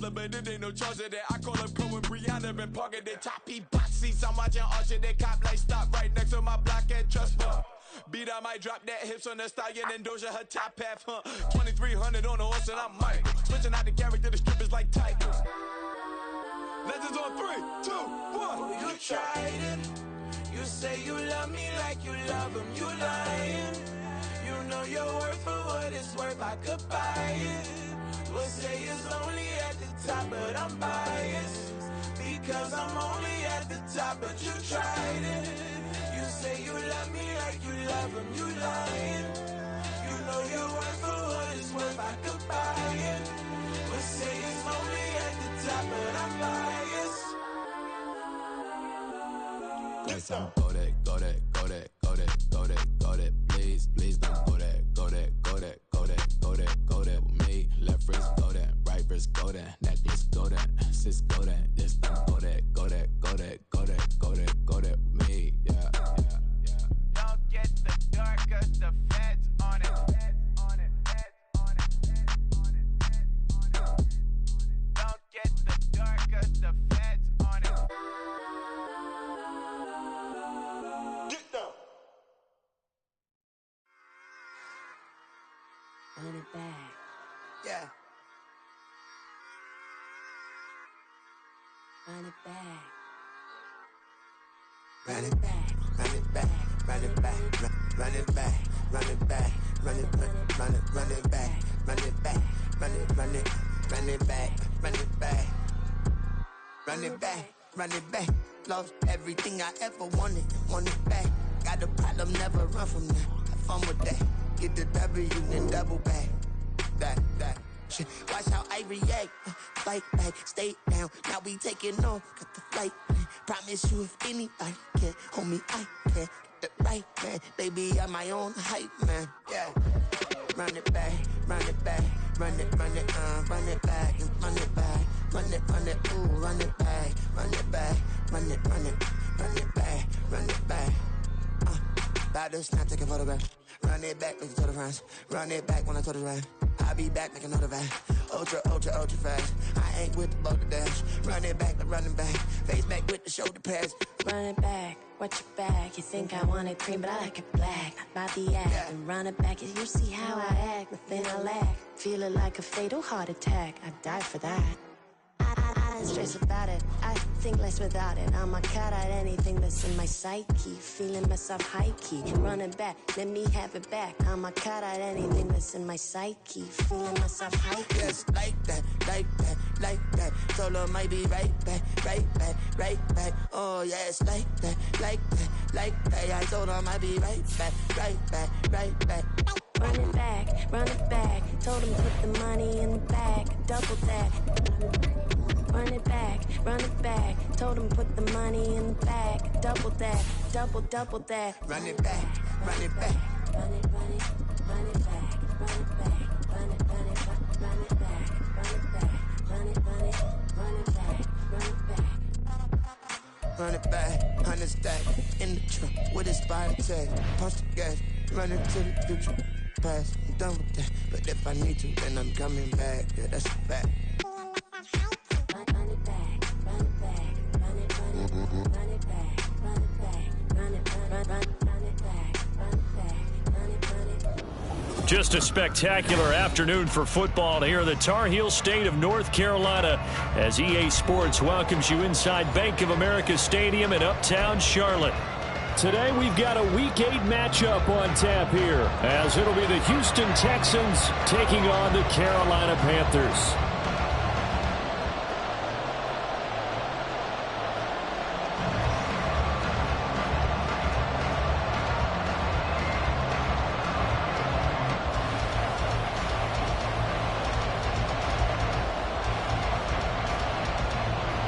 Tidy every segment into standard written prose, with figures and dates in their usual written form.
dollar, but it ain't no charge of that. I call up Cohen, Brianna, been parking their top boxes. I'm watching Archer, they cop like stop right next to my block at Trust Fund. Beat, I might drop that hips on the stallion and Doja her top half, 2300 on the horse and I'm Mike. Switching out the character, the strippers like Tigers. Legends on 3, 2, 1. Oh, you tried it. You say you love me like you love him. You lying. You know your worth for what it's worth. I could buy it. We'll say it's only at the top, but I'm biased because I'm only at the top. But you tried it. You say you love me like you love him. You lying. You know your worth for what it's worth. I could buy it. We'll say it's only at the top, but I'm biased. Yes, I'm go that, go that, go that, go that, go that, go that. Please, please don't go that, go that, go that, go that, go that, go that with me. Left wrist go that, right wrist go that, necklace go that, sis go that, this thing go that, go that, go that, go that, go that, go that with me. Yeah, yeah, yeah. Don't get the dark 'cause the feds on it. Don't get the dark 'cause the feds on it. Get down. Run it back. Yeah. Run it back. Run it back, run it back, run it back, run it back, run it back, run it back, run it back, run it back, run it back, run it back, run it back, run it back. Lost everything I ever wanted, want it back. Got a problem, never run from that. Have fun with that. Get the W, then double back. That. Shit. Watch how I react. Fight back, stay down. Now we taking off. Got the flight plan. Promise you, if anybody can, homie, I can. Get the right man. Baby, I'm my own hype man. Yeah. Run it back, run it back, run it back, and run it back, run it, ooh, run it back, run it back, run it back, run it back. About to snap, take a photograph. Run it back, make it to the friends. Run it back when I told it right. I'll be back, make another van. Ultra fast. I ain't with the boat to dash. Run it back, but running back. Face back with the shoulder pads. Run it back, watch your back. You think I want it cream, but I like it black. Not the act, Yeah. and run it back. You see how I act, nothing I lack. Feeling like a fatal heart attack. I'd die for that. I don't stress about it. I think less without it. I'ma cut out anything that's in my psyche. Feeling myself high key. Running back, let me have it back. I'ma cut out anything that's in my psyche. Feeling myself high key. Yes, like that, like that, like that. Solo might be right back, right back, right back. Oh yes, like that, like that, like that. I told her I might be right back, right back, right back. Run it back, run it back. Told him put the money in the bag, double that. Run it back, run it back. Told him put the money in the bag, double that, double that. Run it back, run it back. Run it, run it, run it back, run it back, run it, run it, run it back, run it back, run it, run it, run it back, run it back. Run it back, 100 stack in the trunk with a spy tag. Punch the gas, run into the future. Past, I'm done with that. But if I need to, then I'm coming back. Yeah, that's a fact. Run it back, run it back, run it, run it, run it back, run it back, run it, run it back, run it back, run it. Just a spectacular afternoon for football here in the Tar Heel state of North Carolina as EA Sports welcomes you inside Bank of America Stadium in Uptown Charlotte. Today we've got a Week 8 matchup on tap here as it'll be the Houston Texans taking on the Carolina Panthers.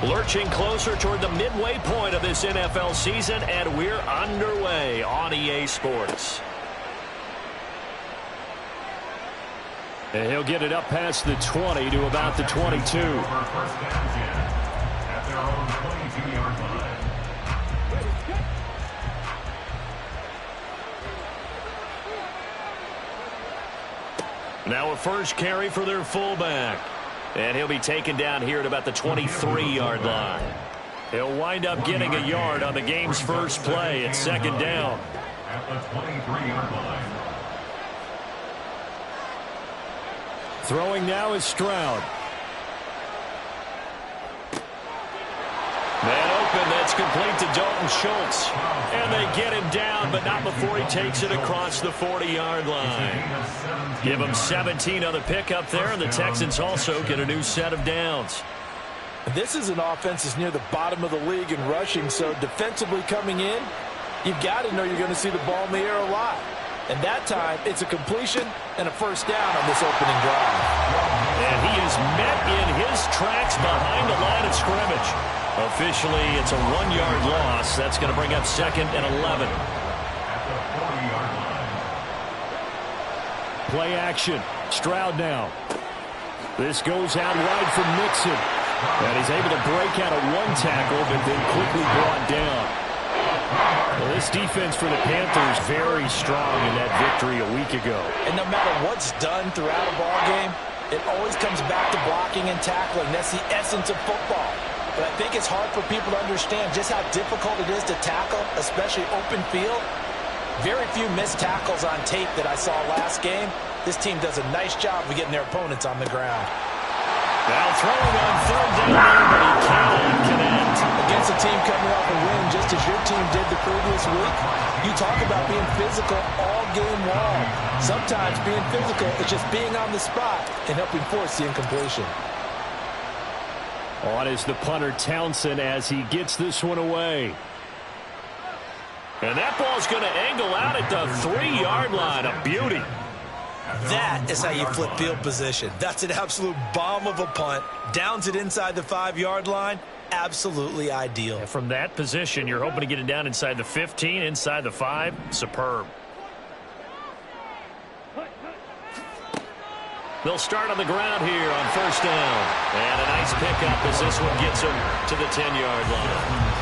Lurching closer toward the midway point of this NFL season, and we're underway on EA Sports. And he'll get it up past the 20 to about the 22. Now a first carry for their fullback. And he'll be taken down here at about the 23-yard line. He'll wind up getting a yard on the game's first play at second down. At the 23-yard line. Throwing now is Stroud. Man open, that's complete to Dalton Schultz. And they get him down, but not before he takes it across the 40-yard line. Give him 17 on the pickup there, and the Texans also get a new set of downs. This is an offense that's near the bottom of the league in rushing, so defensively coming in, you've got to know you're going to see the ball in the air a lot. And that time, it's a completion and a first down on this opening drive. And he is met in his tracks behind the line of scrimmage. Officially, it's a 1-yard loss. That's going to bring up 2nd and 11. At the 40-yard line. Play action. Stroud now. This goes out wide from Mixon. And he's able to break out of one tackle, but then quickly brought down. Well, this defense for the Panthers very strong in that victory a week ago. And no matter what's done throughout a ball game, it always comes back to blocking and tackling. That's the essence of football. But I think it's hard for people to understand just how difficult it is to tackle, especially open field. Very few missed tackles on tape that I saw last game. This team does a nice job of getting their opponents on the ground. Now throwing on third down, but he cannot connect. Against a team coming off a win just as your team did the previous week, you talk about being physical all game long. Sometimes being physical is just being on the spot and helping force the incompletion. On is the punter Townsend as he gets this one away. And that ball's going to angle out at the 3-yard line. A beauty. That is how you flip field position. That's an absolute bomb of a punt. Downs it inside the 5-yard line. Absolutely ideal. And from that position, you're hoping to get it down inside the 15, inside the 5. Superb. They'll start on the ground here on first down. And a nice pickup as this one gets them to the 10-yard line.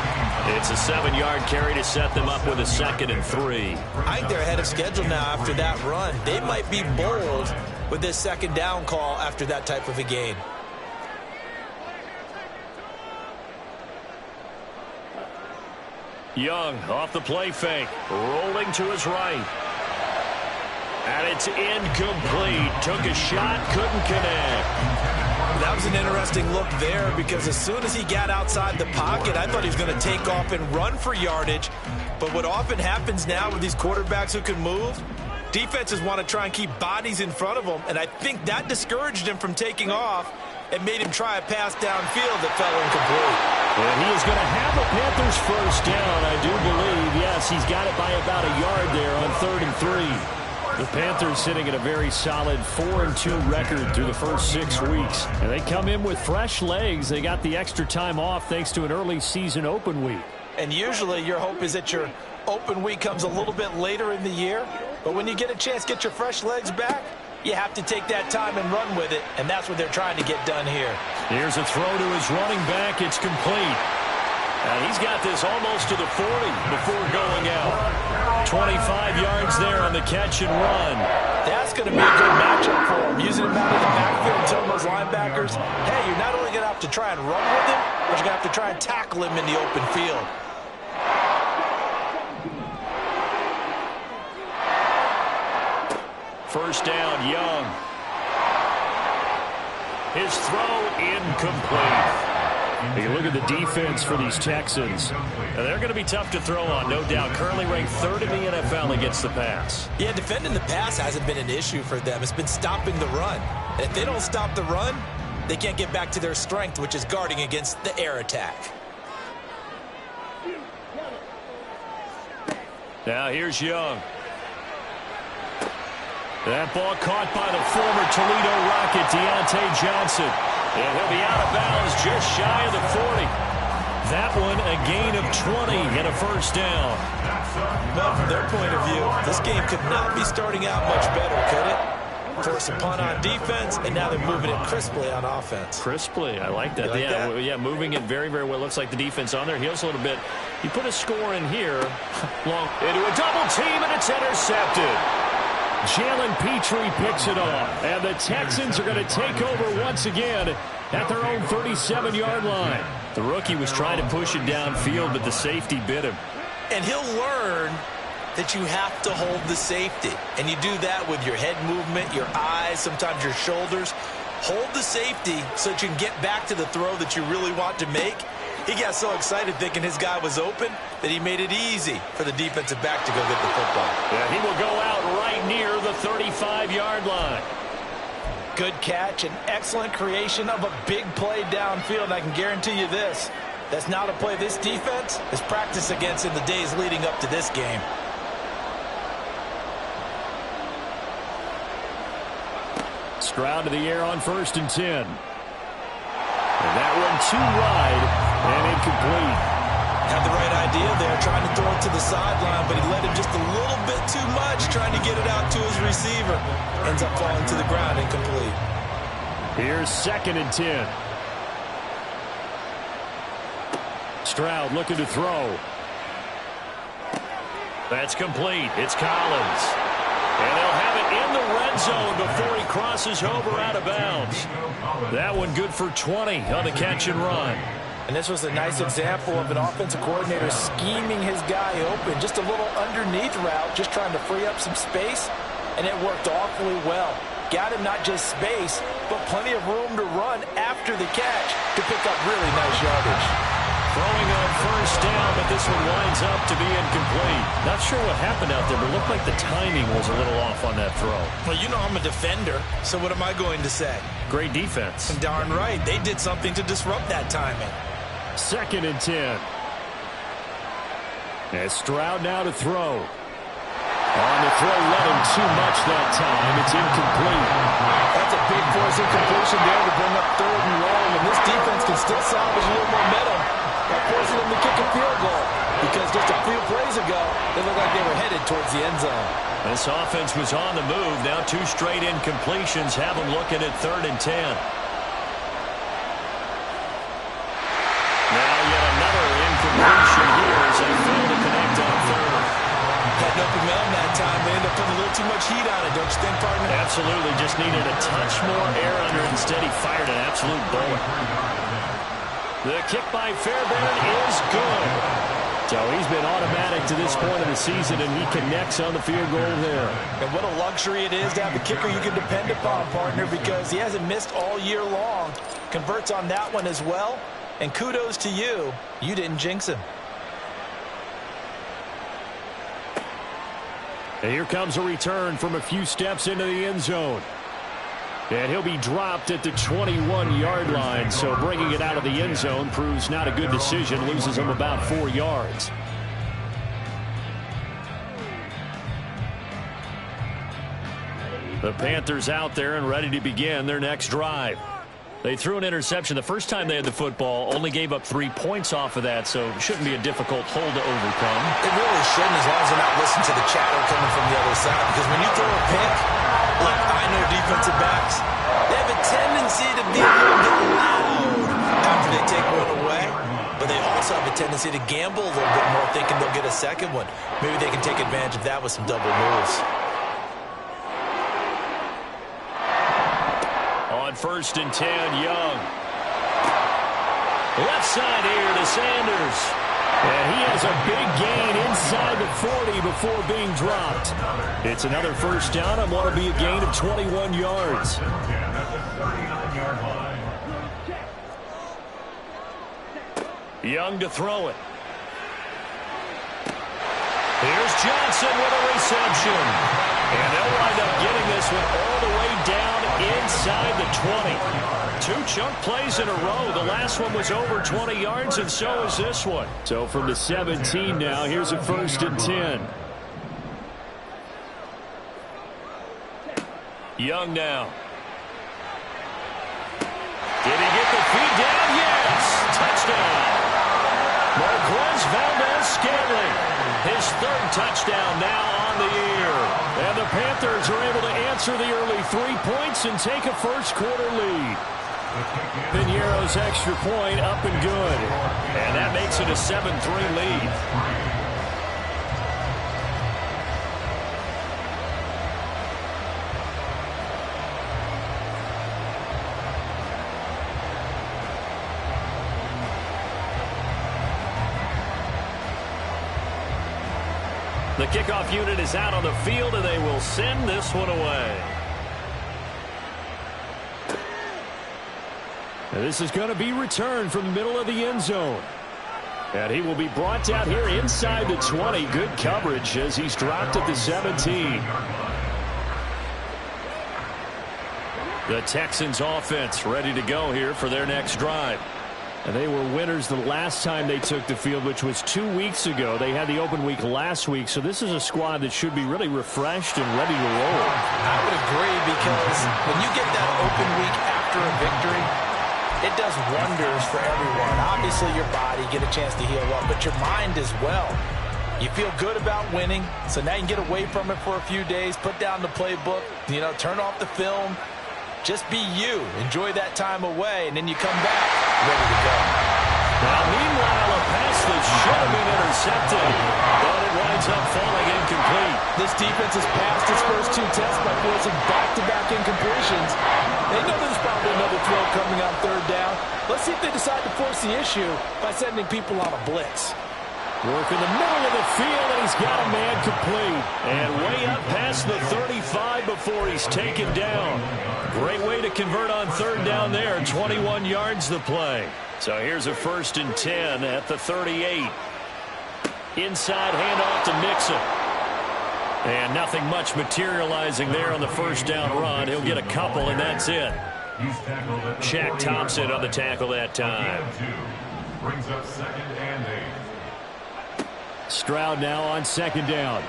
It's a 7-yard carry to set them up with a 2nd and 3. I think they're ahead of schedule now after that run. They might be bold with this 2nd down call after that type of a gain. Young off the play fake, rolling to his right. And it's incomplete. Took a shot, couldn't connect. That was an interesting look there because as soon as he got outside the pocket, I thought he was going to take off and run for yardage. But what often happens now with these quarterbacks who can move, defenses want to try and keep bodies in front of them, and I think that discouraged him from taking off and made him try a pass downfield that fell incomplete. And he is going to have a Panthers first down, I do believe. Yes, he's got it by about a yard there on 3rd and 3. The Panthers sitting at a very solid 4-2 record through the first 6 weeks. And they come in with fresh legs. They got the extra time off thanks to an early season open week. And usually your hope is that your open week comes a little bit later in the year. But when you get a chance to get your fresh legs back, you have to take that time and run with it. And that's what they're trying to get done here. Here's a throw to his running back. It's complete. And he's got this almost to the 40 before going out. 25 yards there on the catch and run. That's going to be a good matchup for him. Using him out of the backfield and telling those linebackers, hey, you're not only going to have to try and run with him, but you're going to have to try and tackle him in the open field. First down, Young. His throw incomplete. You look at the defense for these Texans. They're going to be tough to throw on, no doubt. Currently ranked 3rd in the NFL against the pass. Yeah, defending the pass hasn't been an issue for them. It's been stopping the run. And if they don't stop the run, they can't get back to their strength, which is guarding against the air attack. Now here's Young. That ball caught by the former Toledo Rocket, Deontay Johnson. And he'll be out of bounds just shy of the 40. That one a gain of 20 and a first down. Well, from their point of view, this game could not be starting out much better, could it? Force a punt on defense, and now they're moving it crisply on offense. Crisply, I like that. Yeah, moving it very, very well. Looks like the defense on their heels a little bit. You put a score in here, long into a double team, and it's intercepted. Jalen Petrie picks it off. And the Texans are going to take over once again at their own 37-yard line. The rookie was trying to push it downfield, but the safety bit him. And he'll learn that you have to hold the safety. And you do that with your head movement, your eyes, sometimes your shoulders. Hold the safety so that you can get back to the throw that you really want to make. He got so excited thinking his guy was open that he made it easy for the defensive back to go get the football. Yeah, he will go out right near the 35-yard line. Good catch and excellent creation of a big play downfield. I can guarantee you this. That's not a play this defense has practiced against in the days leading up to this game. Stroud to the air on 1st and 10. And that one too wide and incomplete. Had the right idea there, trying to throw it to the sideline, but he let him just a little bit too much, trying to get it out to his receiver. Ends up falling to the ground, incomplete. Here's 2nd and 10. Stroud looking to throw. That's complete. It's Collins. And they'll have it in the red zone before he crosses over out of bounds. That one good for 20 on the catch and run. And this was a nice example of an offensive coordinator scheming his guy open. Just a little underneath route, just trying to free up some space, and it worked awfully well. Got him not just space, but plenty of room to run after the catch to pick up really nice yardage. Throwing on 1st down, but this one winds up to be incomplete. Not sure what happened out there, but it looked like the timing was a little off on that throw. Well, you know I'm a defender, so what am I going to say? Great defense. Darn right. They did something to disrupt that timing. 2nd and 10. And Stroud now to throw. On the throw, let him too much that time. It's incomplete. That's a big force incompletion there to bring up 3rd and long, and this defense can still salvage a little momentum by forcing them to kick a field goal, because just a few plays ago, they looked like they were headed towards the end zone. This offense was on the move. Now 2 straight incompletions have them looking at 3rd and 10. Now yet another incompletion here as they fail to connect on 3rd. Had no momentum that time. They ended up putting a little too much heat on it, don't you think, partner? Absolutely. Just needed a touch more air under it. Instead, he fired an absolute bullet. The kick by Fairbairn is good. So he's been automatic to this point of the season, and he connects on the field goal there. And what a luxury it is to have a kicker you can depend upon, partner, because he hasn't missed all year long. Converts on that one as well. And kudos to you. You didn't jinx him. And here comes a return from a few steps into the end zone. And he'll be dropped at the 21-yard line, so bringing it out of the end zone proves not a good decision, loses him about 4 yards. The Panthers out there and ready to begin their next drive. They threw an interception the first time they had the football, only gave up 3 points off of that, so it shouldn't be a difficult hole to overcome. It really shouldn't, as long as they're not listening to the chatter coming from the other side, because when you throw a pick, like I know defensive backs, they have a tendency to be a little bit loud after they take one away, but they also have a tendency to gamble a little bit more, thinking they'll get a second one. Maybe they can take advantage of that with some double moves. On 1st and 10, Young. Left side here to Sanders. And he has a big gain inside the 40 before being dropped. It's another 1st down and want to be a gain of 21 yards. Young to throw it. Here's Johnson with a reception. And they'll wind up getting this one all the way down inside the 20. 2 chunk plays in a row. The last one was over 20 yards, and so is this one. So from the 17 now, here's a 1st and 10. Young now. Did he get the feed down? Yes! Touchdown! Marquez Valdez-Scantling. His 3rd touchdown now on the year. And the Panthers are able to answer the early 3 points and take a first-quarter lead. Piñeiro's extra point up and good. And that makes it a 7-3 lead. The kickoff unit is out on the field, and they will send this one away. And this is going to be returned from the middle of the end zone. And he will be brought down here inside the 20. Good coverage as he's dropped at the 17. The Texans offense ready to go here for their next drive. And they were winners the last time they took the field, which was 2 weeks ago. They had the open week last week, so this is a squad that should be really refreshed and ready to roll. I would agree, because when you get that open week after a victory, it does wonders for everyone. Obviously, your body, get a chance to heal up, but your mind as well. You feel good about winning, so now you can get away from it for a few days, put down the playbook, turn off the film. Just be you. Enjoy that time away, and then you come back ready to go. Now, meanwhile, a pass that should have been intercepted, but it winds up falling incomplete. This defense has passed its first 2 tests by forcing back-to-back incompletions. They know there's probably another throw coming on 3rd down. Let's see if they decide to force the issue by sending people on a blitz. Work in the middle of the field, and he's got a man complete. And way up past the 35 before he's taken down. Great way to convert on 3rd down there. 21 yards the play. So here's a 1st and 10 at the 38. Inside handoff to Mixon. And nothing much materializing there on the 1st down run. He'll get a couple, and that's it. Shaq Thompson on the tackle that time. Brings up 2nd and 8. Stroud now on 2nd down.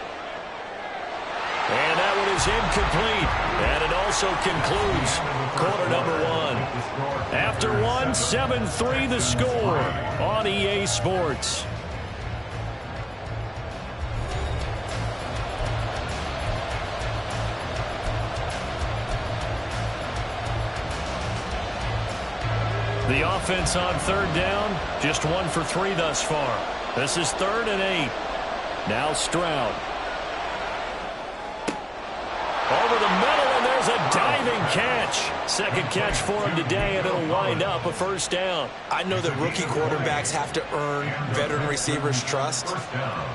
And that one is incomplete. And it also concludes quarter number 1. After 1, 7-3 the score on EA Sports. The offense on 3rd down, just 1 for 3 thus far. This is 3rd and 8. Now Stroud. Over the middle, and there's a diving catch. 2nd catch for him today, and it'll wind up a 1st down. I know that rookie quarterbacks have to earn veteran receivers' trust.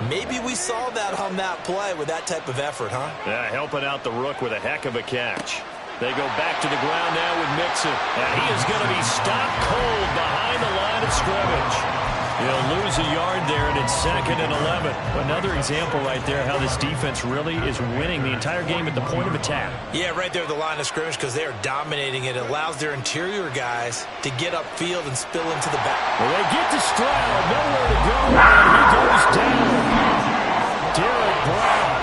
Maybe we saw that on that play with that type of effort, huh? Yeah, helping out the rook with a heck of a catch. They go back to the ground now with Mixon. And he is going to be stopped cold behind the line of scrimmage. He'll lose a yard there, and it's 2nd and 11. Another example right there how this defense really is winning the entire game at the point of attack. Yeah, right there at the line of scrimmage, because they are dominating it. It allows their interior guys to get upfield and spill into the back. Well, they get to Stroud, nowhere to go, and he goes down. Derek Brown.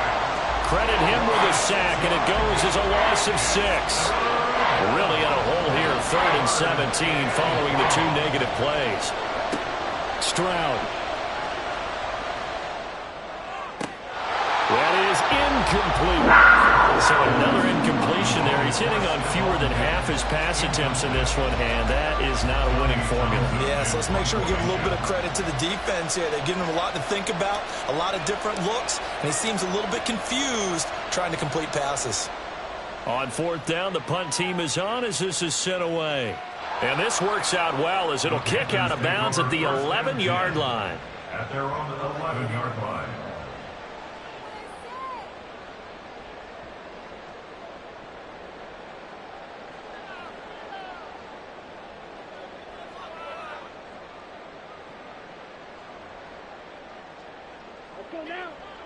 Credit him with a sack, and it goes as a loss of 6. Really in a hole here, 3rd and 17, following the 2 negative plays. Stroud. That is incomplete. So another incompletion there. He's hitting on fewer than half his pass attempts in this one, and that is not a winning formula. Yeah, so let's make sure we give a little bit of credit to the defense here. They're giving him a lot to think about, a lot of different looks, and he seems a little bit confused trying to complete passes. On 4th down, the punt team is on as this is sent away. And this works out well as it'll kick out of bounds at the 11-yard line. At their own 11-yard line.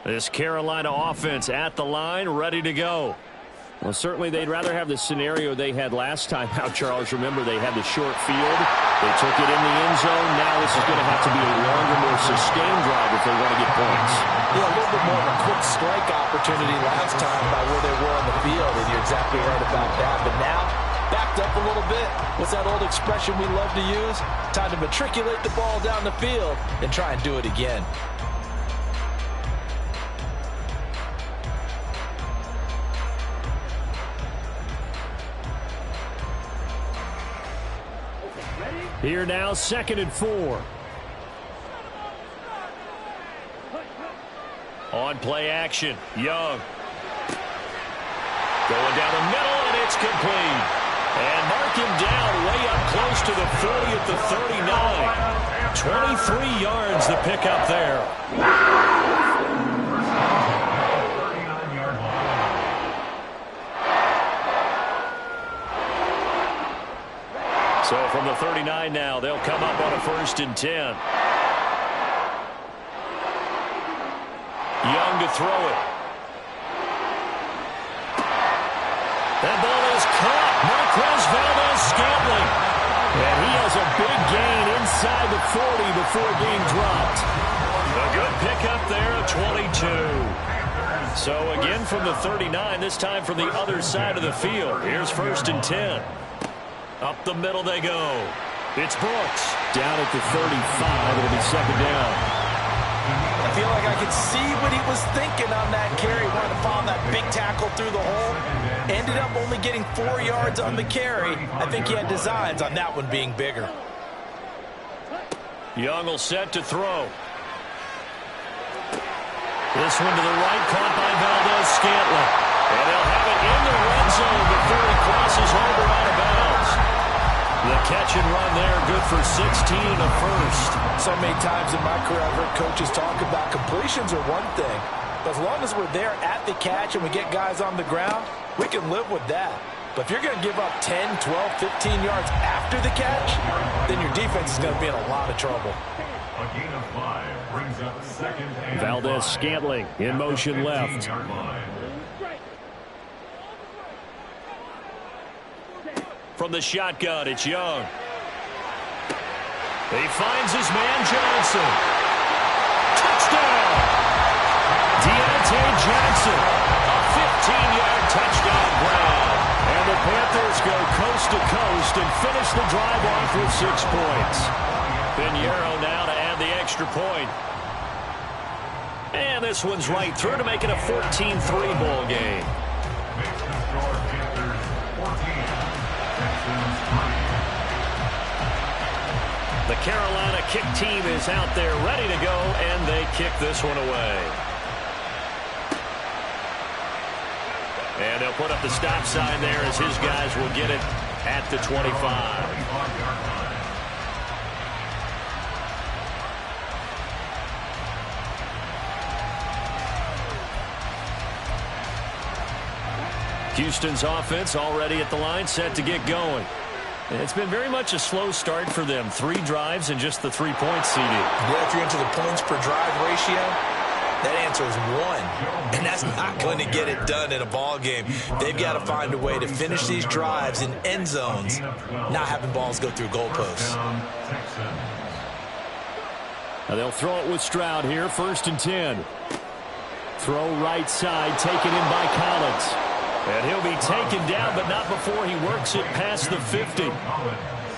This Carolina offense at the line, ready to go. Well, certainly they'd rather have the scenario they had last time out, Charles. Remember, they had the short field. They took it in the end zone. Now this is going to have to be a longer, more sustained drive if they want to get points. Yeah, a little bit more of a quick strike opportunity last time by where they were on the field, and you're exactly right about that. But now, backed up a little bit. What's that old expression we love to use? Time to matriculate the ball down the field and try and do it again. Here now, 2nd and 4. On play action, Young. Going down the middle, and it's complete. And mark him down way up close to the 40 at the 39. 23 yards the pickup there. the 39 now. They'll come up on a 1st and 10. Young to throw it. That ball is caught. Marquez Valdes-Scantling. And he has a big gain inside the 40 before being dropped. A good pickup there of 22. So again from the 39, this time from the other side of the field. Here's 1st and 10. Up the middle they go. It's Brooks. Down at the 35. It'll be 2nd down. I feel like I could see what he was thinking on that carry. Wanted to follow that big tackle through the hole. Ended up only getting 4 yards on the carry. I think he had designs on that one being bigger. Young will set to throw. This one to the right, caught by Valdes-Scantling. And they'll have it in the red zone before he crosses over out of bounds. The catch and run there, good for 16 and a first. So many times in my career I've heard coaches talk about completions are one thing. But as long as we're there at the catch and we get guys on the ground, we can live with that. But if you're going to give up 10, 12, 15 yards after the catch, then your defense is going to be in a lot of trouble. A gain of 5 brings up 2nd and Valdes-Scantling in motion left. From the shotgun, it's Young. He finds his man Johnson. Touchdown! Deontay Johnson. A 15-yard touchdown grab. And the Panthers go coast to coast and finish the drive off with 6 points. Pinheiro now to add the extra point. And this one's right through to make it a 14-3 ball game. Makes the score Panthers 14, Texans 3. The Carolina kick team is out there ready to go, and they kick this one away. And they'll put up the stop sign there as his guys will get it at the 25. Houston's offense already at the line, set to get going. It's been very much a slow start for them. 3 drives and just the 3 points, CD. Yeah, if you're into the points per drive ratio, that answer is 1. And that's not going to get it done in a ball game. They've got to find a way to finish these drives in end zones, not having balls go through goalposts. Now they'll throw it with Stroud here, 1st and 10. Throw right side, taken in by Collins. And he'll be taken down, but not before he works it past the 50.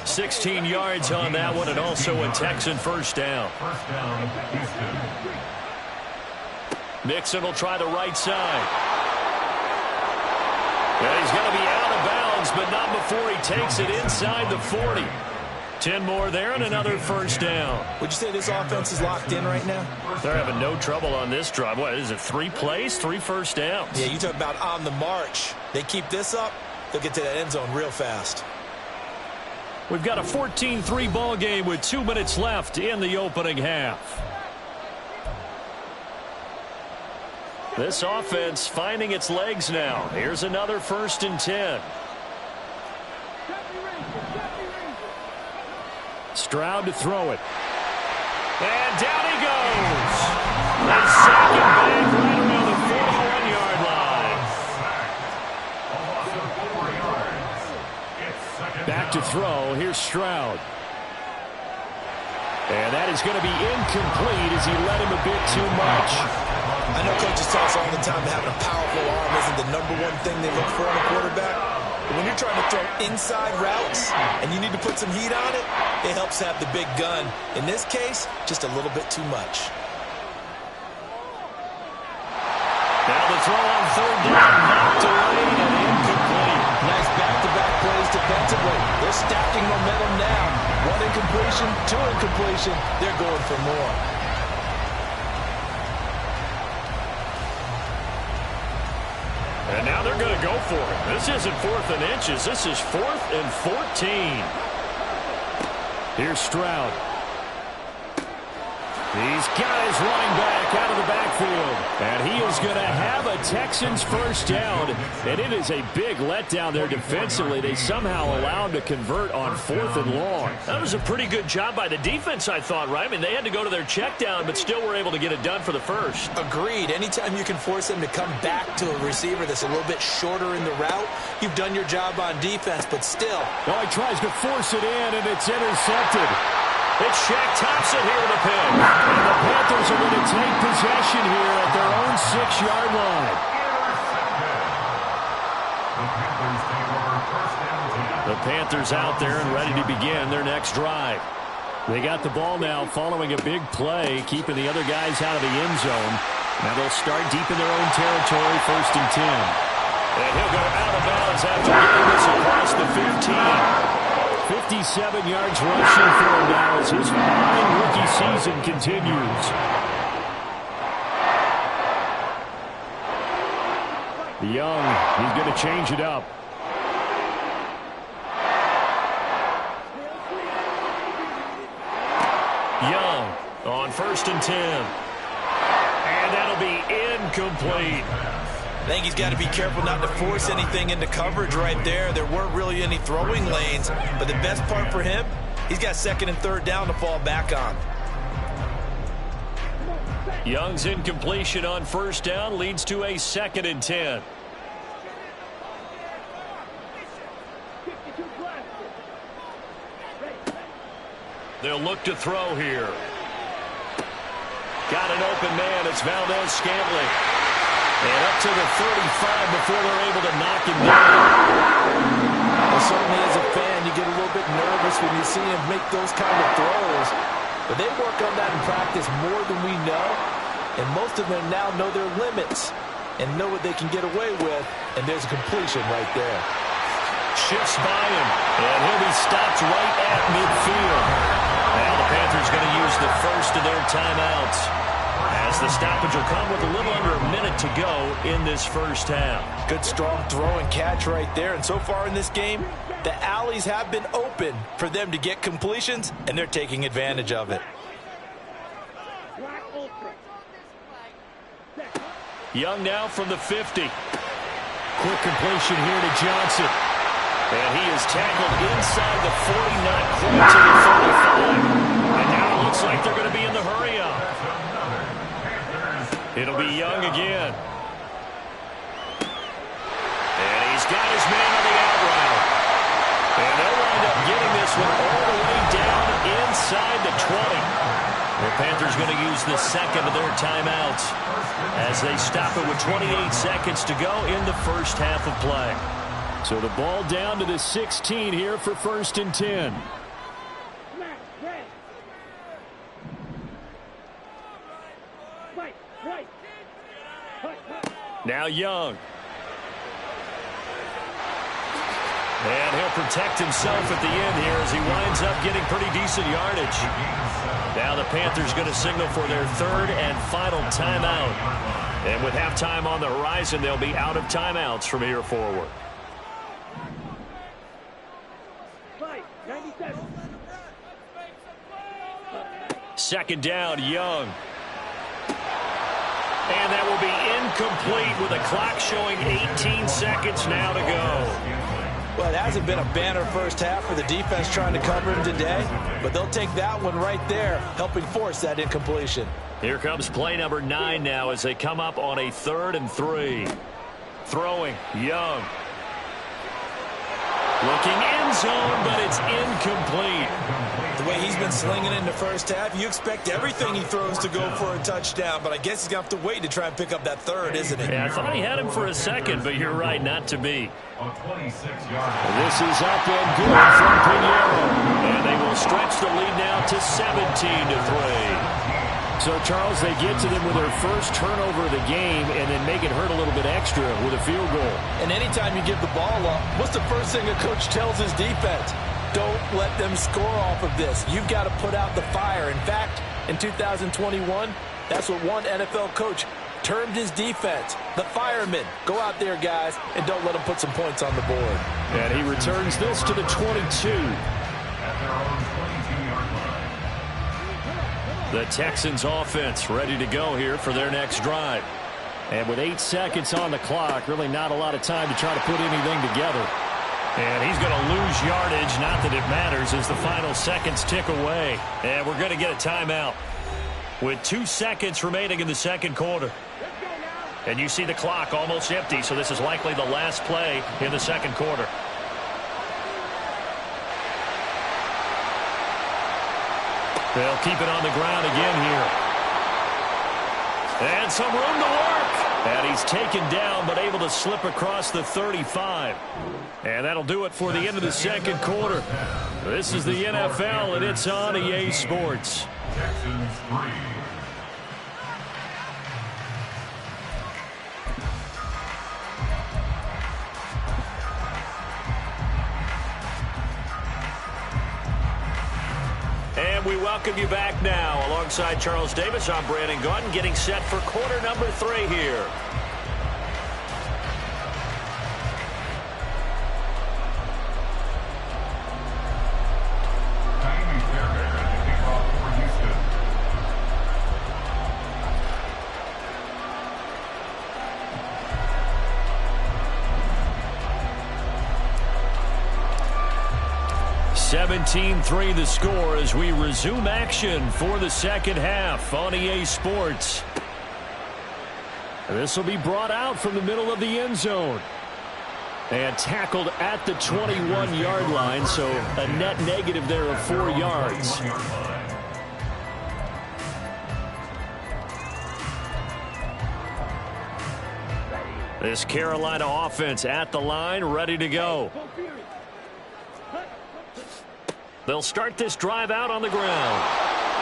16 yards on that one, and also a Texan 1st down. Mixon will try the right side. And he's going to be out of bounds, but not before he takes it inside the 40. 10 more there and another 1st down. Would you say this offense is locked in right now? They're having no trouble on this drive. What is it, 3 plays, 3 1st downs? Yeah, you talk about on the march. They keep this up, they'll get to that end zone real fast. We've got a 14-3 ball game with 2 minutes left in the opening half. This offense finding its legs now. Here's another 1st and 10. Stroud to throw it. And down he goes. They sack him back right around the 41-yard line. Back to throw. Here's Stroud. And that is going to be incomplete as he led him a bit too much. I know coaches tell us all the time that having a powerful arm isn't the #1 thing they look for in a quarterback. But when you're trying to throw inside routes and you need to put some heat on it, it helps have the big gun. In this case, just a little bit too much. Now the throw on 3rd down, knocked away and incomplete. Nice back-to-back plays defensively. They're stacking momentum now. 1 incompletion, 2 incompletion. They're going for more. And now they're going to go for it. This isn't 4th and inches. This is 4th and 14. Here's Stroud. He's got his running back out of the backfield. And he is going to have a Texans first down. And it is a big letdown there defensively. They somehow allowed him to convert on 4th and long. That was a pretty good job by the defense, I thought, right? I mean, they had to go to their check down, but still were able to get it done for the first. Agreed. Anytime you can force them to come back to a receiver that's a little bit shorter in the route, you've done your job on defense, but still. Oh, he tries to force it in, and it's intercepted. It's Shaq Thompson here with a pick. And the Panthers are going to take possession here at their own 6-yard line. The Panthers out there and ready to begin their next drive. They got the ball now following a big play, keeping the other guys out of the end zone. Now they'll start deep in their own territory, 1st and 10. And he'll go out of bounds after getting this across the 15. 57 yards rushing for him now as his fine rookie season continues. Young, he's going to change it up. Young on 1st and 10. And that'll be incomplete. I think he's got to be careful not to force anything into coverage right there. There weren't really any throwing lanes, but the best part for him, he's got 2nd and 3rd down to fall back on. Young's incompletion on 1st down leads to a 2nd and 10. They'll look to throw here. Got an open man. It's Valdez-Scantling. And up to the 35 before they're able to knock him down. Well, certainly as a fan, you get a little bit nervous when you see him make those kind of throws. But they work on that in practice more than we know. And most of them now know their limits and know what they can get away with. And there's a completion right there. Shifts by him. And he'll be stopped right at midfield. Now the Panthers going to use the first of their timeouts, as the stoppage will come with a little under a minute to go in this first half. Good strong throw and catch right there. And so far in this game, the alleys have been open for them to get completions, and they're taking advantage of it. Young now from the 50. Quick completion here to Johnson. And he is tackled inside the 40, not quite to the 35. And now it looks like they're going to be in the hurry-up. It'll be Young again. And he's got his man on the out route. And they'll wind up getting this one all the way down inside the 20. The Panthers going to use the second of their timeouts as they stop it with 28 seconds to go in the first half of play. So the ball down to the 16 here for 1st and 10. Now Young. And he'll protect himself at the end here as he winds up getting pretty decent yardage. Now the Panthers going to signal for their 3rd and final timeout. And with halftime on the horizon, they'll be out of timeouts from here forward. Second down, Young. And that will be incomplete with a clock showing 18 seconds now to go. Well, it hasn't been a banner first half for the defense trying to cover him today, but they'll take that one right there, helping force that incompletion. Here comes play number 9 now as they come up on a 3rd and 3. Throwing, Young. Looking end zone, but it's incomplete. The way he's been slinging in the first half, you expect everything he throws to go for a touchdown, but I guess he's going to have to wait to try and pick up that 3rd, isn't he? Yeah, I thought he had him for a second, but you're right, not to be. This is up and good from Pinheiro. And they will stretch the lead now to 17-3. So, Charles, they get to them with their first turnover of the game and then make it hurt a little bit extra with a field goal. And anytime you give the ball up, what's the first thing a coach tells his defense? Don't let them score off of this. You've got to put out the fire. In fact, in 2021, that's what one NFL coach termed his defense. The firemen. Go out there, guys, and don't let them put some points on the board. And he returns this to the 22. The Texans offense ready to go here for their next drive. And with 8 seconds on the clock, really not a lot of time to try to put anything together. And he's going to lose yardage, not that it matters, as the final seconds tick away. And we're going to get a timeout with 2 seconds remaining in the second quarter. And you see the clock almost empty, so this is likely the last play in the second quarter. They'll keep it on the ground again here. And some room to work. And he's taken down, but able to slip across the 35. And that'll do it for the end of the second quarter. This is the NFL, and it's on EA Sports. Texans 3. And we welcome you back now. Alongside Charles Davis, I'm Brandon Gaudin, getting set for quarter number 3 here. (17-3) the score as we resume action for the second half on EA Sports. This will be brought out from the middle of the end zone and tackled at the 21-yard line, so a net negative there of 4 yards. This Carolina offense at the line, ready to go. They'll start this drive out on the ground.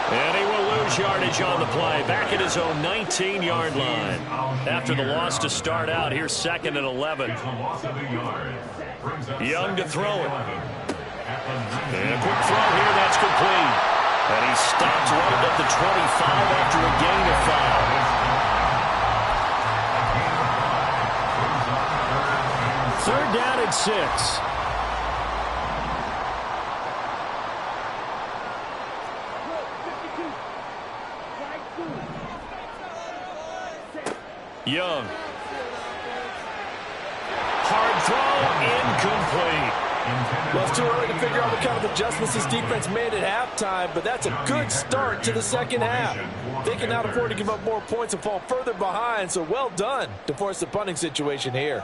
And he will lose yardage on the play. Back at his own 19-yard line. After the loss to start out, here's 2nd and 11. Young to throw it. And a quick throw here, that's complete. And he stops right at the 25 after a gain of 5. 3rd down and 6. Young. Hard throw, incomplete. Well, it's too early to figure out what kind of adjustments this defense made at halftime, but that's a good start to the second half. They can now afford to give up more points and fall further behind, so well done to force the punting situation here.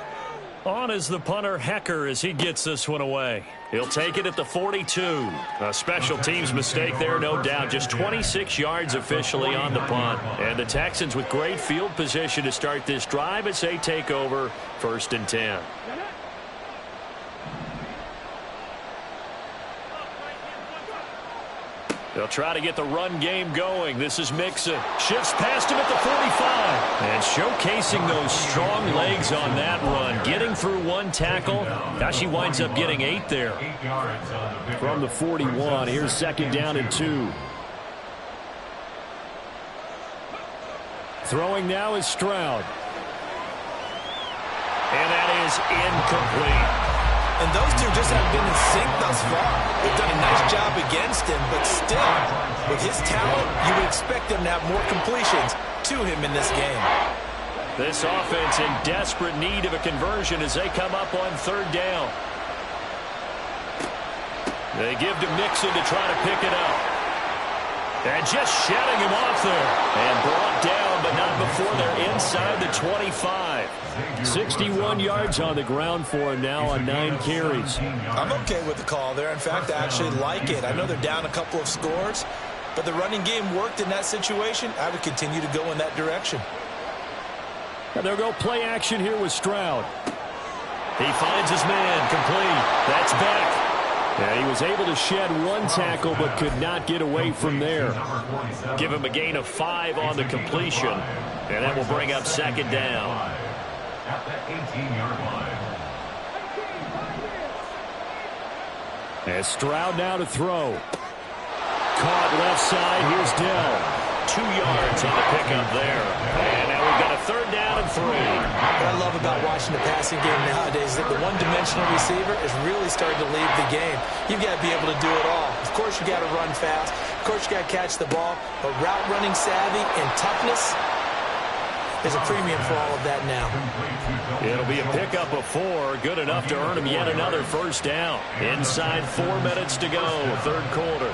On is the punter, Hecker, as he gets this one away. He'll take it at the 42. A special teams mistake there, no doubt. Just 26 yards officially on the punt. And the Texans with great field position to start this drive as they take over 1st and 10. They'll try to get the run game going. This is Mixon. Shifts past him at the 45. And showcasing those strong legs on that run. Getting through 1 tackle. Now she winds up getting 8 there. From the 41, here's 2nd down and 2. Throwing now is Stroud. And that is incomplete. And those two just haven't been in sync thus far. They've done a nice job against him, but still, with his talent, you would expect them to have more completions to him in this game. This offense in desperate need of a conversion as they come up on 3rd down. They give to Mixon to try to pick it up. And just shedding him off there. And brought down, but not before they're inside the 25. 61 yards on the ground for him now on 9 carries. I'm okay with the call there. In fact, I actually like it. I know they're down a couple of scores, but the running game worked in that situation. I would continue to go in that direction. And they'll go play action here with Stroud. He finds his man, complete. That's back. And he was able to shed 1 tackle but could not get away from there. Give him a gain of 5 on the completion. And that will bring up 2nd down. At the 18-yard line. As Stroud now to throw. Caught left side. Here's Dell. 2 yards on the pickup there. And now we've got a 3rd down and 3. What I love about watching the passing game nowadays is that the one-dimensional receiver is really starting to lead the game. You've got to be able to do it all. Of course, you got to run fast. Of course, you got to catch the ball. But route running savvy and toughness, there's a premium for all of that now. It'll be a pickup of 4. Good enough to earn him yet another 1st down. Inside 4 minutes to go, 3rd quarter.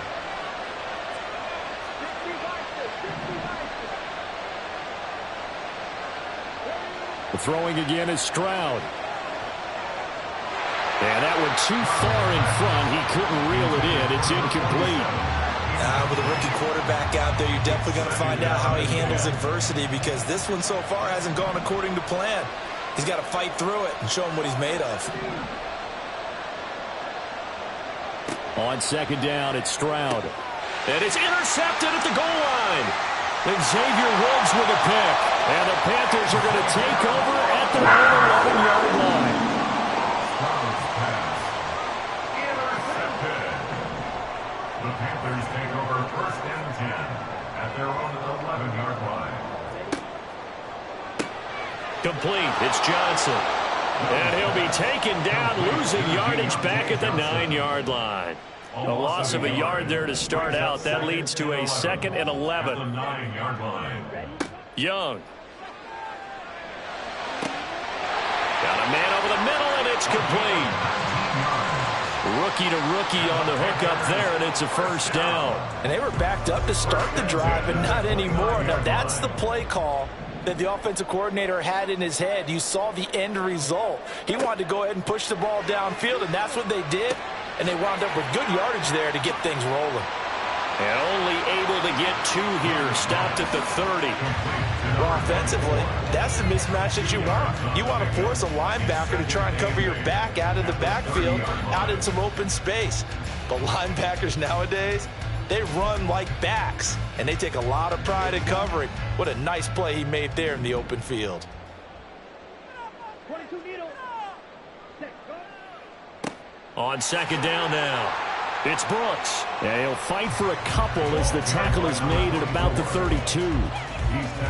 Throwing again is Stroud. And that one too far in front. He couldn't reel it in. It's incomplete. With a rookie quarterback out there, you're definitely going to find out how he handles adversity, because this one so far hasn't gone according to plan. He's got to fight through it and show him what he's made of. On 2nd down, it's Stroud. And it's intercepted at the goal line. And Xavier Woods with a pick. And the Panthers are going to take over at their own 11-yard line. Intercepted. The Panthers take over 1st and 10 at their own 11-yard line. Complete. It's Johnson. And he'll be taken down, losing yardage back at the 9-yard line. A loss of a yard there to start out. That leads to a 2nd and 11. 9-yard line. Young. Got a man over the middle, and it's complete. Rookie to rookie on the hook up there, and it's a 1st down. And they were backed up to start the drive, and not anymore. Now, that's the play call that the offensive coordinator had in his head. You saw the end result. He wanted to go ahead and push the ball downfield, and that's what they did. And they wound up with good yardage there to get things rolling. And only able to get 2 here. Stopped at the 30. Well, offensively, that's the mismatch that you want. You want to force a linebacker to try and cover your back out of the backfield, out in some open space. But linebackers nowadays, they run like backs, and they take a lot of pride in covering. What a nice play he made there in the open field. On 2nd down now, it's Brooks. And he'll fight for a couple as the tackle is made at about the 32.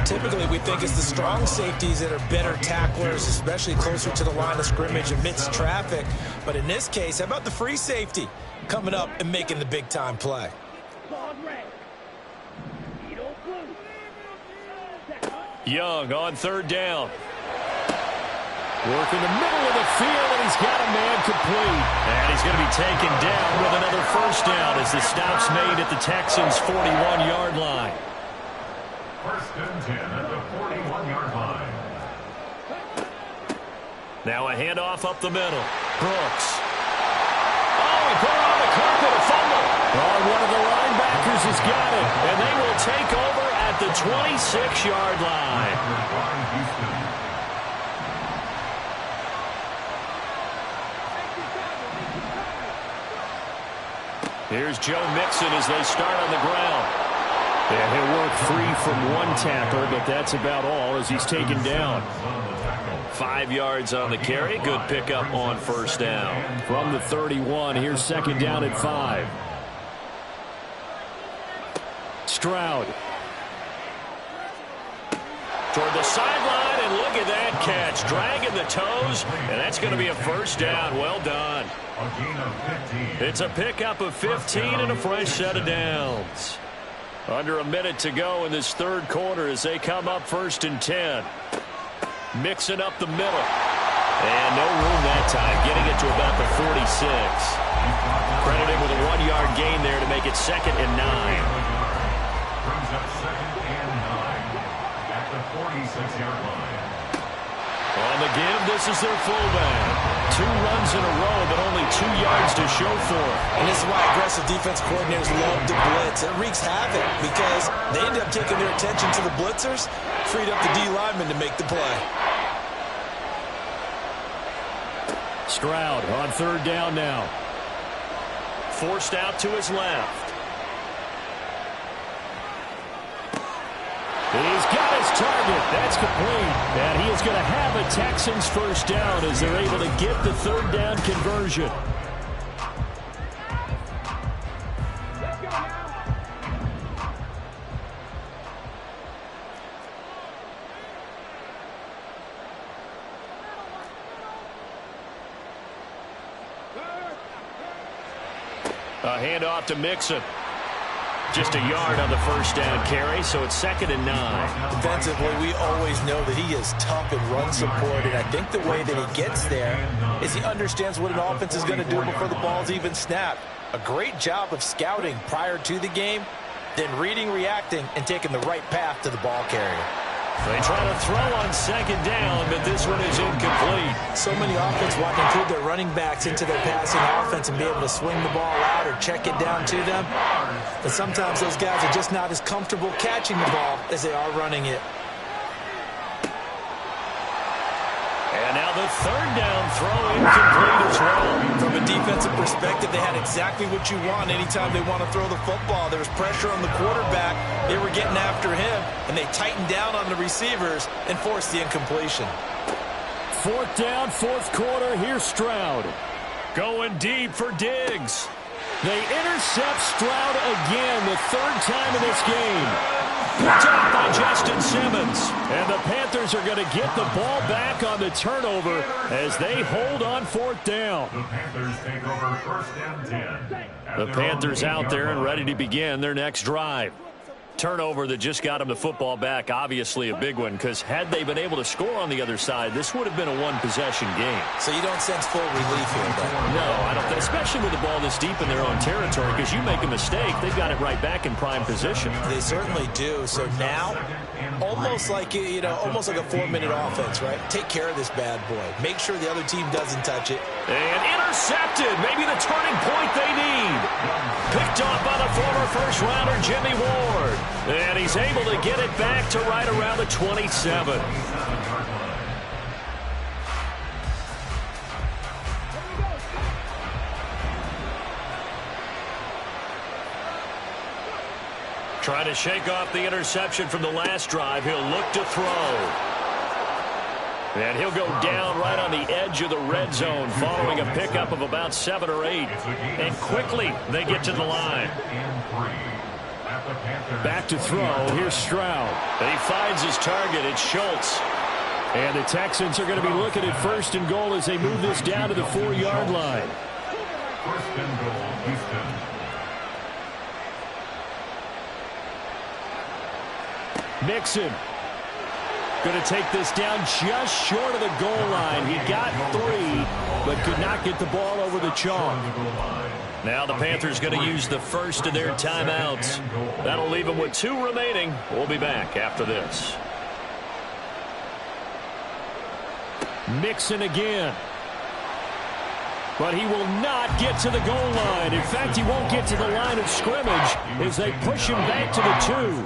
Typically, we think it's the strong safeties that are better tacklers, especially closer to the line of scrimmage amidst traffic. But in this case, how about the free safety coming up and making the big-time play? Young on 3rd down. Working the middle of the field, and he's got a man complete. And he's going to be taken down with another 1st down as the stop's made at the Texans' 41-yard line. 1st and 10 at the 41-yard line. Now a handoff up the middle. Brooks. Oh, he put it on the carpet, a fumble. Oh, one of the linebackers has got it, and they will take over at the 26-yard line. Here's Joe Mixon as they start on the ground. And he'll work free from 1 tackle, but that's about all as he's taken down. 5 yards on the carry. Good pickup on 1st down. From the 31, here's 2nd down at 5. Stroud. Toward the sideline, and look at that catch. Dragging the toes, and that's going to be a 1st down. Well done. It's a pickup of 15 and a fresh set of downs. Under a minute to go in this 3rd quarter as they come up 1st and 10. Mixing up the middle. And no room that time, getting it to about the 46. Credit him with a 1-yard gain there to make it 2nd and 9. Brings up 2nd and 9 at the 46-yard line. On the give, this is their fullback. 2 runs in a row, but only 2 yards to show for it. And this is why aggressive defense coordinators love to blitz. It wreaks havoc because they end up taking their attention to the blitzers, freed up the D lineman to make the play. Stroud on 3rd down now. Forced out to his left. He's got his target. That's complete. And he is going to have a Texans 1st down as they're able to get the 3rd down conversion. A handoff to Mixon. Just a yard on the first down carry, so it's 2nd and 9. Defensively, we always know that he is tough in run support, and I think the way that he gets there is he understands what an offense is going to do before the ball's even snapped. A great job of scouting prior to the game, then reading, reacting, and taking the right path to the ball carrier. They try to throw on 2nd down, but this one is incomplete. So many offenses want to include their running backs into their passing offense and be able to swing the ball out or check it down to them. But sometimes those guys are just not as comfortable catching the ball as they are running it. And now the 3rd down throw incomplete as well. From a defensive perspective, they had exactly what you want anytime they want to throw the football. There was pressure on the quarterback. They were getting after him, and they tightened down on the receivers and forced the incompletion. 4th down, 4th quarter. Here's Stroud. Going deep for Diggs. They intercept Stroud again, the 3rd time in this game. Picked up by Justin Simmons. And the Panthers are going to get the ball back on the turnover as they hold on 4th down. The Panthers take over 1st and 10. The Panthers out there and ready to begin their next drive. Turnover that just got them the football back, obviously a big one, because had they been able to score on the other side, this would have been a one-possession game. So you don't sense full relief here, though? No, I don't think, especially with the ball this deep in their own territory, because you make a mistake, they've got it right back in prime position. They certainly do. So now, almost like, almost like a 4-minute offense, right? Take care of this bad boy. Make sure the other team doesn't touch it. And intercepted, maybe the turning point they need. Picked off by the former first-rounder Jimmy Ward. And he's able to get it back to right around the 27. Trying to shake off the interception from the last drive. He'll look to throw. And he'll go down right on the edge of the red zone following a pickup of about 7 or 8. And quickly they get to the line. Back to throw. Here's Stroud. And he finds his target. It's Schultz. And the Texans are going to be looking at 1st and goal as they move this down to the 4-yard line. 1st and goal, Houston. Mixon. Going to take this down just short of the goal line. He got 3, but could not get the ball over the chalk. Now the Panthers going to use the first of their timeouts. That'll leave them with 2 remaining. We'll be back after this. Mixon again. But he will not get to the goal line. In fact, he won't get to the line of scrimmage as they push him back to the 2.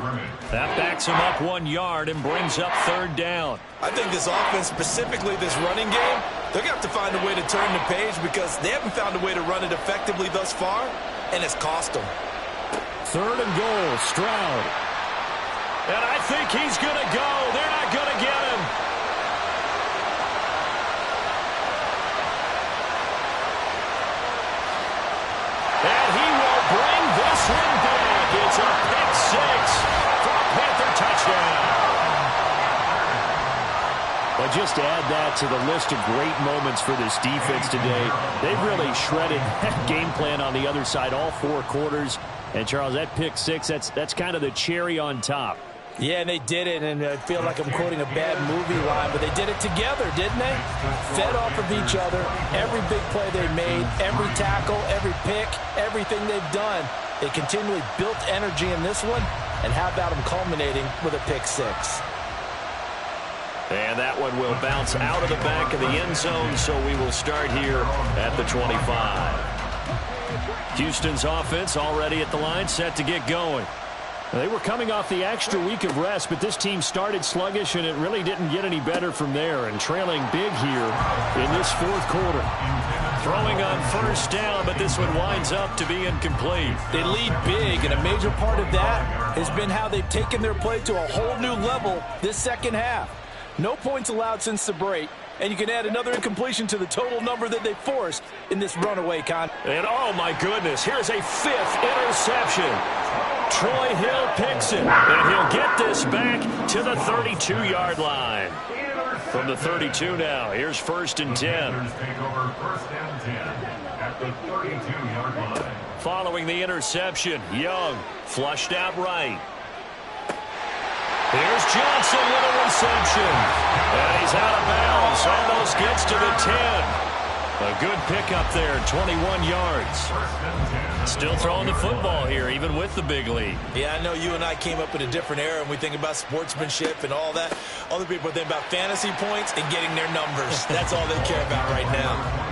That backs him up 1 yard and brings up 3rd down. I think this offense, specifically this running game, they're going to have to find a way to turn the page because they haven't found a way to run it effectively thus far, and it's cost them. 3rd and goal, Stroud. And I think he's going to go. They're not going to get him. And he will bring this one back. It's a pick 6 for a Panther touchdown. But just to add that to the list of great moments for this defense today, they've really shredded that game plan on the other side all 4 quarters. And, Charles, that pick 6, that's kind of the cherry on top. Yeah, and they did it, and I feel like I'm quoting a bad movie line, but they did it together, didn't they? Fed off of each other, every big play they made, every tackle, every pick, everything they've done. They continually built energy in this one, and how about them culminating with a pick 6? And that one will bounce out of the back of the end zone, so we will start here at the 25. Houston's offense already at the line, set to get going. They were coming off the extra week of rest, but this team started sluggish, and it really didn't get any better from there, and trailing big here in this 4th quarter. Throwing on 1st down, but this one winds up to be incomplete. They lead big, and a major part of that has been how they've taken their play to a whole new level this second half. No points allowed since the break, and you can add another incompletion to the total number that they forced in this runaway contest. And oh my goodness, here's a 5th interception. Troy Hill picks it, and he'll get this back to the 32-yard line. From the 32 now, here's 1st and 10. following the interception. Young flushed out right. Here's Johnson with a reception. And he's out of bounds. Almost gets to the 10. A good pickup there, 21 yards. Still throwing the football here, even with the big lead. Yeah, I know you and I came up in a different era, and we think about sportsmanship and all that. Other people think about fantasy points and getting their numbers. That's all they care about right now.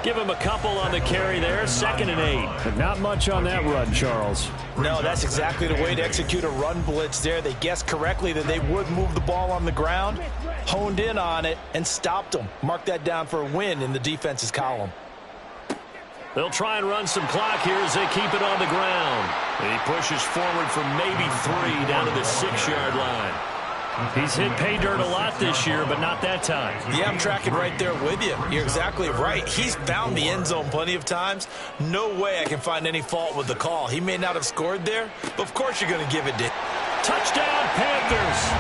Give him a couple on the carry there, 2nd and 8. But not much on that run, Charles. No, that's exactly the way to execute a run blitz there. They guessed correctly that they would move the ball on the ground, honed in on it, and stopped them. Mark that down for a win in the defense's column. They'll try and run some clock here as they keep it on the ground. And he pushes forward for maybe 3 down to the 6-yard line. He's hit pay dirt a lot this year, but not that time. Yeah, I'm tracking right there with you. You're exactly right. He's found the end zone plenty of times. No way I can find any fault with the call. He may not have scored there, but of course you're going to give it to him. Touchdown, Panthers.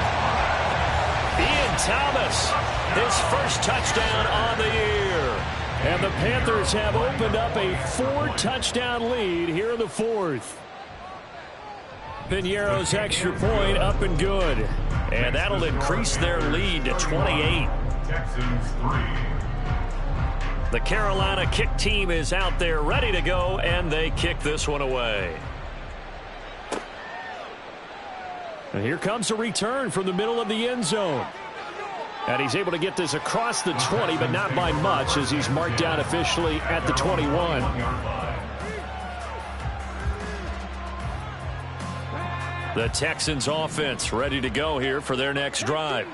Ian Thomas, his first touchdown on the year. And the Panthers have opened up a 4-touchdown lead here in the 4th. Piñeiro's extra point up and good. And that'll increase their lead to 28. Texans 3. The Carolina kick team is out there ready to go, and they kick this one away. And here comes a return from the middle of the end zone. And he's able to get this across the 20, but not by much, as he's marked down officially at the 21. The Texans offense ready to go here for their next drive.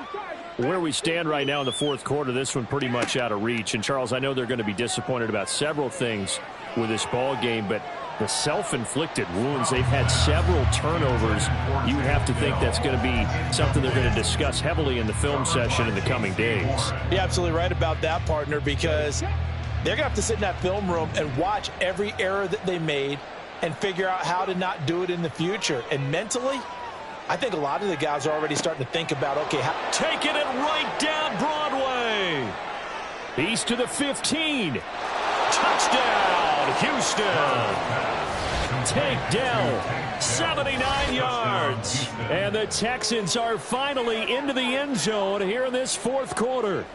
Where we stand right now in the 4th quarter, this one pretty much out of reach. And, Charles, I know they're going to be disappointed about several things with this ball game, but the self-inflicted wounds, they've had several turnovers. You would have to think that's going to be something they're going to discuss heavily in the film session in the coming days. You're absolutely right about that, partner, because they're going to have to sit in that film room and watch every error that they made and figure out how to not do it in the future. And mentally, I think a lot of the guys are already starting to think about, okay, taking it right down Broadway. He's to the 15. Touchdown, Houston. Takedown, 79 yards. And the Texans are finally into the end zone here in this 4th quarter.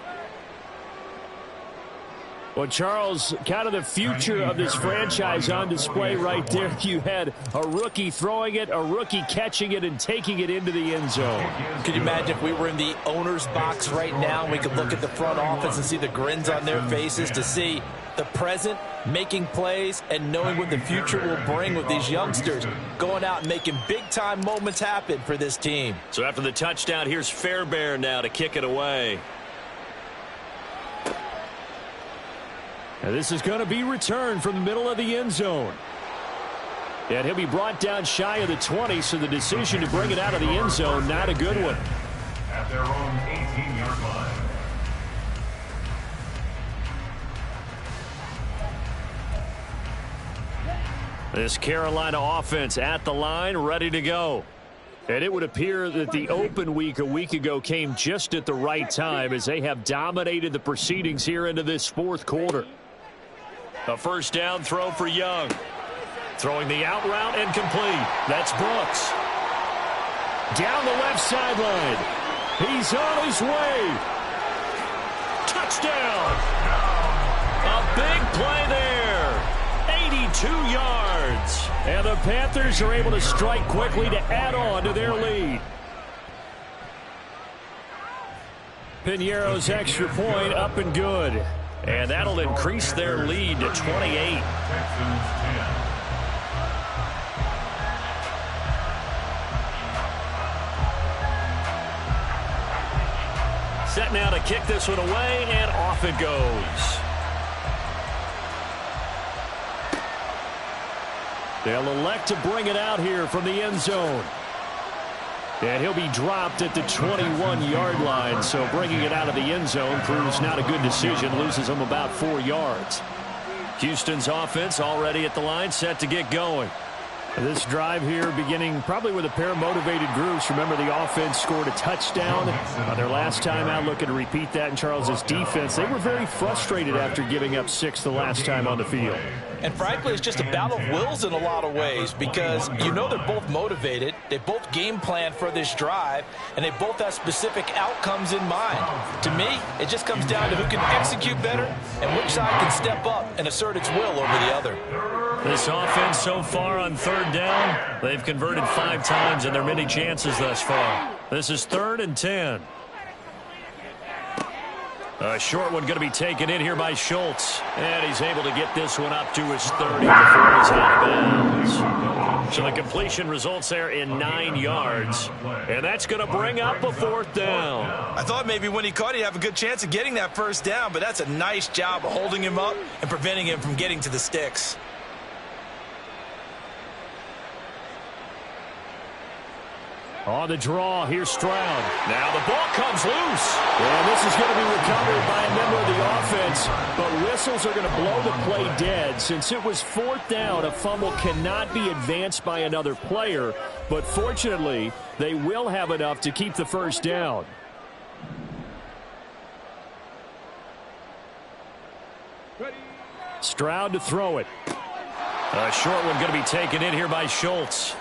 Well, Charles, kind of the future of this franchise on display right there. You had a rookie throwing it, a rookie catching it, and taking it into the end zone. Could you imagine if we were in the owner's box right now and we could look at the front office and see the grins on their faces, to see the present making plays and knowing what the future will bring with these youngsters going out and making big-time moments happen for this team. So after the touchdown, here's Fairbairn now to kick it away. And this is going to be returned from the middle of the end zone. And he'll be brought down shy of the 20, so the decision to bring it out of the end zone, not a good one. At their own 18-yard line. This Carolina offense at the line, ready to go. And it would appear that the open week a week ago came just at the right time, as they have dominated the proceedings here into this 4th quarter. A first down throw for Young. Throwing the out route and complete. That's Brooks. Down the left sideline. He's on his way. Touchdown. A big play there. 82 yards. And the Panthers are able to strike quickly to add on to their lead. Piñeiro's extra point up and good. And that'll increase their lead to 28. Texans 10. Set now to kick this one away, and off it goes. They'll elect to bring it out here from the end zone. And he'll be dropped at the 21-yard line, so bringing it out of the end zone proves not a good decision, loses him about 4 yards. Houston's offense already at the line, set to get going. This drive here beginning probably with a pair of motivated groups. Remember, the offense scored a touchdown their last time out, looking to repeat that in Charles's defense. They were very frustrated after giving up 6 the last time on the field. And frankly, it's just a battle of wills in a lot of ways because you know they're both motivated. They both game plan for this drive, and they both have specific outcomes in mind. To me, it just comes down to who can execute better and which side can step up and assert its will over the other. This offense so far on third down, they've converted 5 times in their many chances thus far. This is 3rd and 10. A short one going to be taken in here by Schultz. And he's able to get this one up to his 30 before he's out of bounds. So the completion results there in 9 yards. And that's going to bring up a 4th down. I thought maybe when he caught it, he'd have a good chance of getting that first down, but that's a nice job of holding him up and preventing him from getting to the sticks. On the draw, here's Stroud. Now the ball comes loose. And this is going to be recovered by a member of the offense. But whistles are going to blow the play dead. Since it was 4th down, a fumble cannot be advanced by another player. But fortunately, they will have enough to keep the first down. Stroud to throw it. A short one going to be taken in here by Schultz.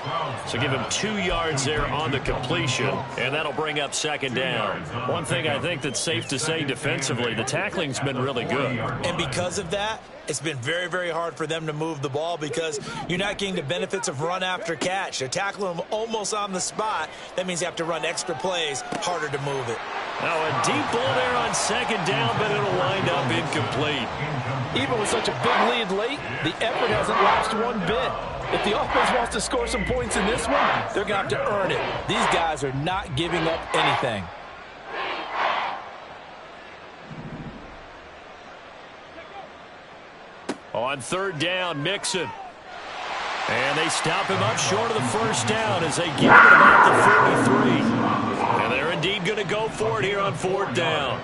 So give him 2 yards there on the completion, and that'll bring up 2nd down. One thing I think that's safe to say defensively, the tackling's been really good. And because of that, it's been very, very hard for them to move the ball because you're not getting the benefits of run after catch. They're tackling them almost on the spot. That means you have to run extra plays, harder to move it. Now a deep ball there on 2nd down, but it'll wind up incomplete. Even with such a big lead late, the effort hasn't lapsed one bit. If the offense wants to score some points in this one, they're going to have to earn it. These guys are not giving up anything. On 3rd down, Mixon. And they stop him up short of the first down as they give it about the 43. And they're indeed going to go for it here on 4th down.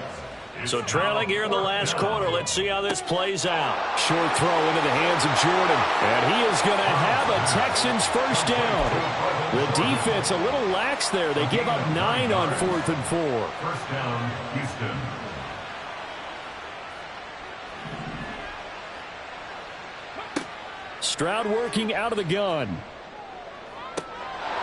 So trailing here in the last quarter, let's see how this plays out. Short throw into the hands of Jordan. And he is going to have a Texans first down. The defense a little lax there. They give up 9 on 4th and 4. First down, Houston. Stroud working out of the gun.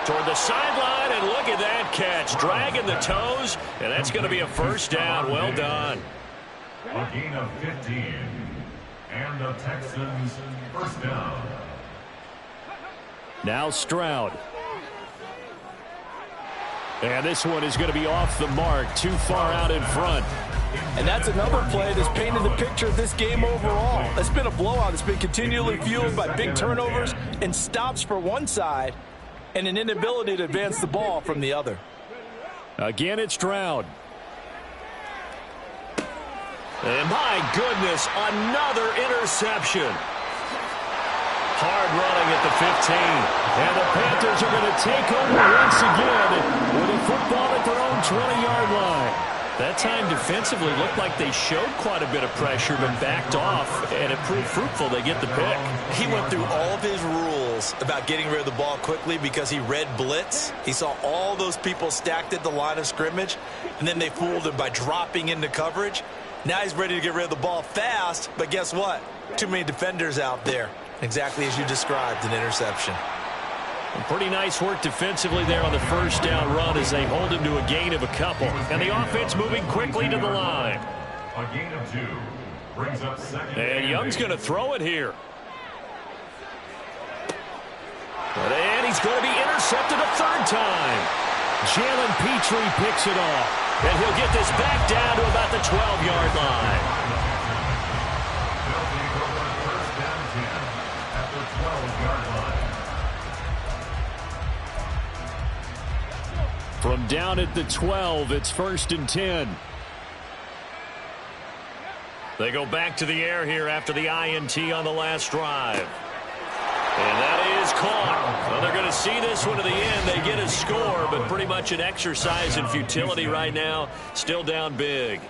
Toward the sideline, and look at that catch. Dragging the toes, and that's going to be a first down. Well done. A gain of 15. And the Texans first down. Now Stroud. And this one is going to be off the mark, too far out in front. And that's another play that's painted the picture of this game overall. It's been a blowout. It's been continually fueled by big turnovers and stops for one side and an inability to advance the ball from the other. Again, it's Stroud. And my goodness, another interception. Hard running at the 15. And the Panthers are going to take over once again with a football at their own 20-yard line. That time defensively looked like they showed quite a bit of pressure but backed off, and it proved fruitful. They get the pick. He went through all of his rules about getting rid of the ball quickly because he read blitz. He saw all those people stacked at the line of scrimmage, and then they fooled him by dropping into coverage. Now he's ready to get rid of the ball fast, but guess what? Too many defenders out there. Exactly as you described, an interception. Pretty nice work defensively there on the first down run as they hold him to a gain of a couple. And the offense moving quickly to the line. A gain of 2 brings up 2nd. And Young's going to throw it here. And he's going to be intercepted a 3rd time. Jalen Petrie picks it off. And he'll get this back down to about the 12-yard line. They'll take over first down 10 at the 12-yard line. From down at the 12, it's 1st and 10. They go back to the air here after the INT on the last drive. And that is caught. Well, they're going to see this one to the end. They get a score, but pretty much an exercise in futility right now. Still down big.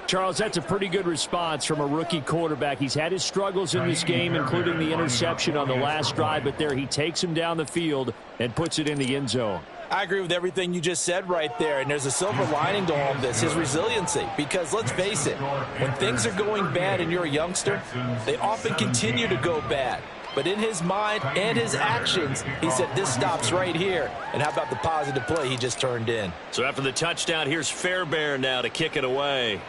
Charles, that's a pretty good response from a rookie quarterback. He's had his struggles in this game, including the interception on the last drive, but there he takes him down the field and puts it in the end zone. I agree with everything you just said right there, and there's a silver lining to all of this, his resiliency. Because let's face it, when things are going bad and you're a youngster, they often continue to go bad. But in his mind and his actions, he said, this stops right here. And how about the positive play he just turned in? So after the touchdown, here's Fairbairn now to kick it away.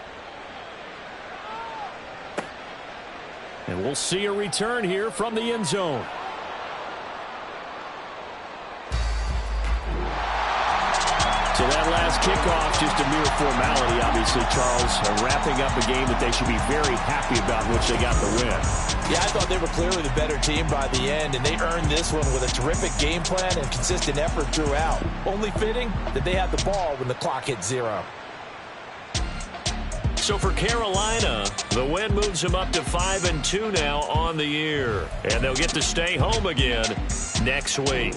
And we'll see a return here from the end zone. So that last kickoff, just a mere formality, obviously, Charles, wrapping up a game that they should be very happy about, in which they got the win. Yeah, I thought they were clearly the better team by the end, and they earned this one with a terrific game plan and consistent effort throughout. Only fitting that they had the ball when the clock hit 0. So for Carolina, the win moves them up to 5-2 now on the year. And they'll get to stay home again next week.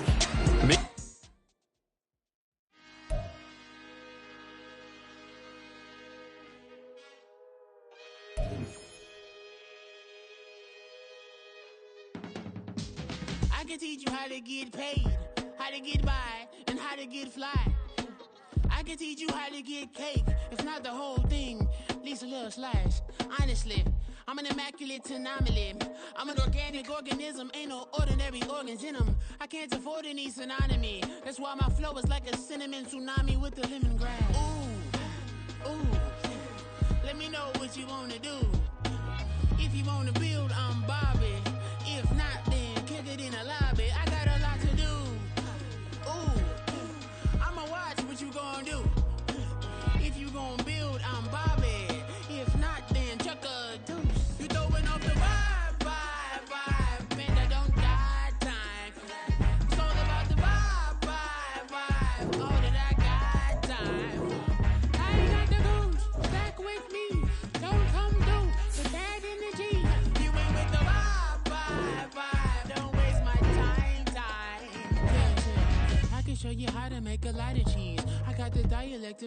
I can teach you how to get paid, how to get by, and how to get fly. I can teach you how to get cake, if not the whole thing, at least a little slice. Honestly, I'm an immaculate anomaly. I'm an organic organism, ain't no ordinary organs in them. I can't afford any synonymy. That's why my flow is like a cinnamon tsunami with the lemongrass. Ooh, ooh, let me know what you wanna do. If you wanna build, I'm Bobby. If not, then kick it in the lobby. I got a lot to do. Ooh, I'ma watch what you gonna do. If you gonna build, I'm Bobby. If not, then chuck a deuce. You throwing off the vibe. Man, I don't die time. It's all about the vibe. All that I got time. I ain't got the booze. Back with me. Don't come through with that energy. You ain't with the vibe. Don't waste my time. Yeah. I can show you how to make a lot of cheese. I got the dialect of